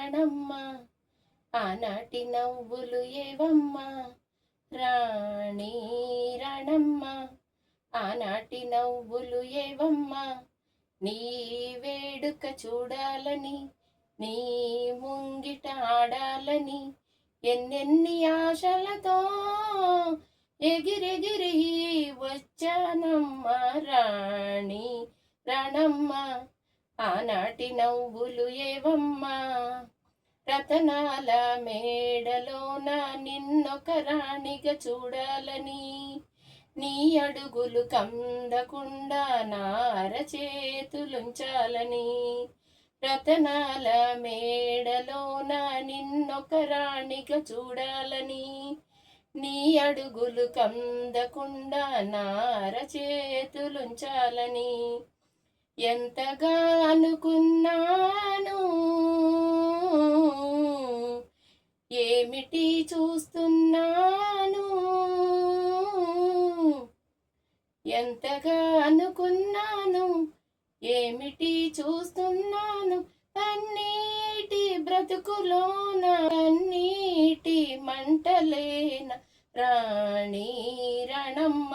రణమ్మ ఆనాటి నవ్వులు ఏవమ్మ రాణి రణమ్మ ఆనాటి నవ్వులు ఏవమ్మ నీ వేడుక చూడాలని నీ ముంగిట ఆడాలని ఎన్నెన్ని ఆశలతో ఎగిరెగిరి వచ్చానమ్మ రాణి రణమ్మ ఆనాటి నవ్వులు ఏవమ్మా రతనాల మేడలోన నిన్నొక రాణిగా చూడాలని నీ అడుగులు కందకుండా నార చేతులుంచాలని రతనాల మేడలోన నిన్నొక రాణిగా చూడాలని నీ అడుగులు కందకుండా నార చేతులుంచాలని ఎంతగా అనుకున్నాను ఏమిటి చూస్తున్నాను ఎంతగా అనుకున్నాను ఏమిటి చూస్తున్నాను అన్నిటి బ్రతుకులోన అన్నిటి మంటలేన రాణి రణమ్మ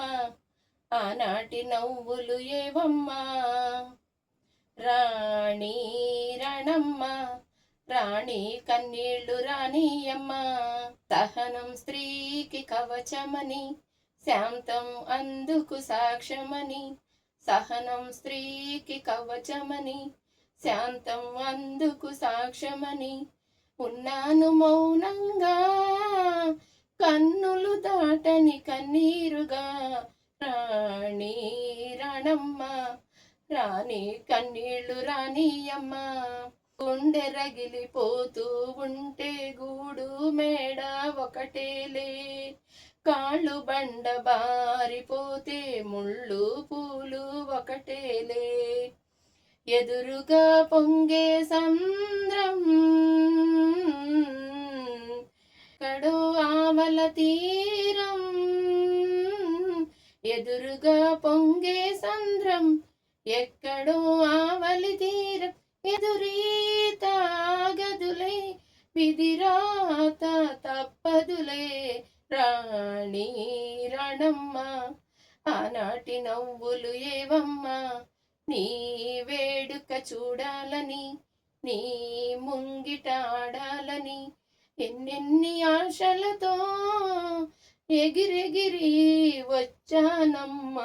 ఆనాటి నవ్వులు ఏవమ్మా రాణి రణమ్మ రాణి కన్నీళ్లు రానియమ్మ సహనం స్త్రీకి కవచమని శాంతం అందుకు సాక్ష్యమని సహనం స్త్రీకి కవచమని శాంతం అందుకు సాక్ష్యమని ఉన్నాను మౌనంగా కన్నులు దాటని కన్నీరుగా రాణి రణమ్మ రాణి కన్నీళ్లు రానియమ్మ గుండె రగిలిపోతూ ఉంటే గూడు మేడ ఒకటేలే కాళ్ళు బండ బారిపోతే ముళ్ళు పూలు ఒకటేలే ఎదురుగా పొంగే సంద్రం కడో ఆవల తీరం ఎదురుగా పొంగే సంద్రం ఎక్కడో ఆవలి తీరం ఎదురీత ఆగదులే విధిరాత తప్పదులే రాణి రణమ్మ ఆనాటి నవ్వులు ఏవమ్మా నీ వేడుక చూడాలని నీ ముంగిట ఆడాలని ఎన్నెన్ని ఆశలతో ఎగిరెగిరి వచ్చానమ్మ